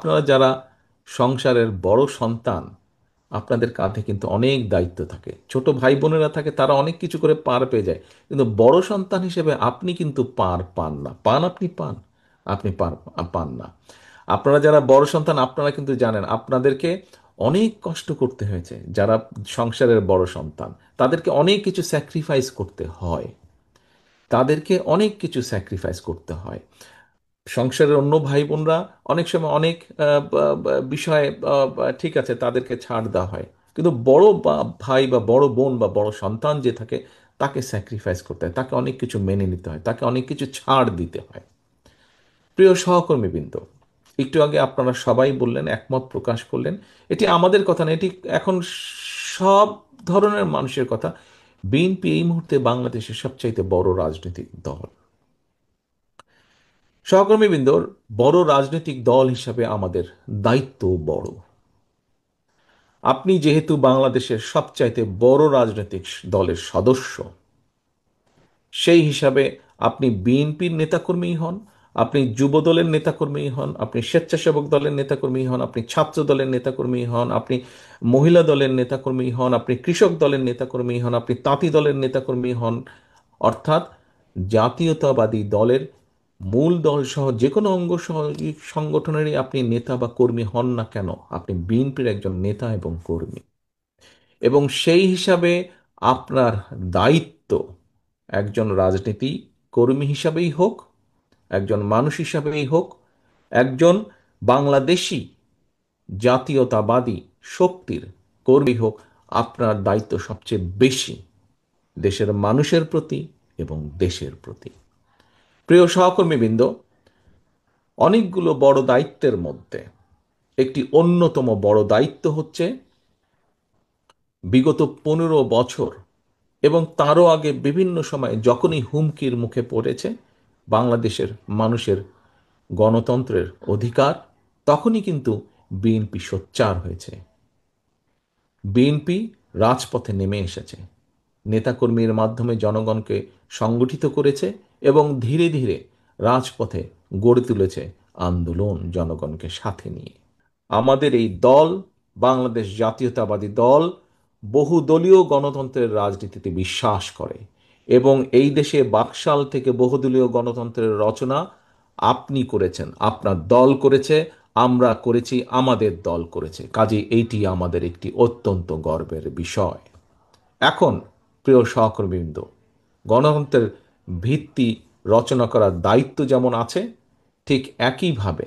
আপনারা যারা সংসারের বড় সন্তান, আপনাদের কাঁধে কিন্তু অনেক দায়িত্ব থাকে। ছোট ভাই বোনেরা থাকে, তারা অনেক কিছু করে পার পেয়ে যায়, কিন্তু বড় সন্তান হিসেবে আপনি কিন্তু পার পান না। পান আপনি পান, আপনি পার পান না। আপনারা যারা বড় সন্তান, আপনারা কিন্তু জানেন আপনাদেরকে অনেক কষ্ট করতে হয়েছে। যারা সংসারের বড় সন্তান, তাদেরকে অনেক কিছু স্যাক্রিফাইস করতে হয়, তাদেরকে অনেক কিছু স্যাক্রিফাইস করতে হয়। সংসারের অন্য ভাই বোনরা অনেক সময় অনেক বিষয়ে ঠিক আছে, তাদেরকে ছাড় দেওয়া হয়, কিন্তু বড় ভাই বা বড় বোন বা বড় সন্তান যে থাকে, তাকে স্যাক্রিফাইস করতে হয়, তাকে অনেক কিছু মেনে নিতে হয়, তাকে অনেক কিছু ছাড় দিতে হয়। প্রিয় সহকর্মীবৃন্দ, একটু আগে আপনারা সবাই বললেন, একমত প্রকাশ করলেন, এটি আমাদের কথা না, এটি এখন সব ধরনের মানুষের কথা। বিএনপি এই মুহূর্তে বাংলাদেশের সবচাইতে বড় রাজনৈতিক দল। সহকর্মীবৃন্দর, বড় রাজনৈতিক দল হিসাবে আমাদের দায়িত্ব বড়। আপনি যেহেতু বাংলাদেশের সবচাইতে বড় রাজনৈতিক দলের সদস্য, সেই হিসাবে আপনি বিএনপির নেতাকর্মী হন, আপনি যুব দলের নেতাকর্মী হন, আপনি স্বেচ্ছাসেবক দলের নেতাকর্মী হন, আপনি ছাত্র দলের নেতাকর্মী হন, আপনি মহিলা দলের নেতাকর্মী হন, আপনি কৃষক দলের নেতাকর্মী হন, আপনি তাঁতি দলের নেতাকর্মী হন, অর্থাৎ জাতীয়তাবাদী দলের মূল দল সহ যে কোনো অঙ্গ সংগঠনেরই আপনি নেতা বা কর্মী হন না কেন, আপনি বিএনপির একজন নেতা এবং কর্মী। এবং সেই হিসাবে আপনার দায়িত্ব, একজন রাজনীতি কর্মী হিসাবেই হোক, একজন মানুষ হিসাবেই হোক, একজন বাংলাদেশি জাতীয়তাবাদী শক্তির কর্মী হোক, আপনার দায়িত্ব সবচেয়ে বেশি দেশের মানুষের প্রতি এবং দেশের প্রতি। প্রিয় সহকর্মীবৃন্দ, অনেকগুলো বড় দায়িত্বের মধ্যে একটি অন্যতম বড় দায়িত্ব হচ্ছে বিগত 15 বছর এবং তারও আগে বিভিন্ন সময়ে যখনই হুমকির মুখে পড়েছে বাংলাদেশের মানুষের গণতন্ত্রের অধিকার, তখনই কিন্তু বিএনপি সোচ্চার হয়েছে। বিএনপি রাজপথে নেমে এসেছে, নেতাকর্মীর মাধ্যমে জনগণকে সংগঠিত করেছে এবং ধীরে ধীরে রাজপথে গড়ে তুলেছে আন্দোলন জনগণকে সাথে নিয়ে। আমাদের এই দল, বাংলাদেশ জাতীয়তাবাদী দল, বহুদলীয় গণতন্ত্রের রাজনীতিতে বিশ্বাস করে এবং এই দেশে বাকশাল থেকে বহুদলীয় গণতন্ত্রের রচনা আপনি করেছেন, আপনার দল করেছে, আমরা করেছি, আমাদের দল করেছে। কাজে এইটি আমাদের একটি অত্যন্ত গর্বের বিষয়। এখন প্রিয় সহকর্মীবৃন্দ, গণতন্ত্রের ভিত্তি রচনা করার দায়িত্ব যেমন আছে, ঠিক একইভাবে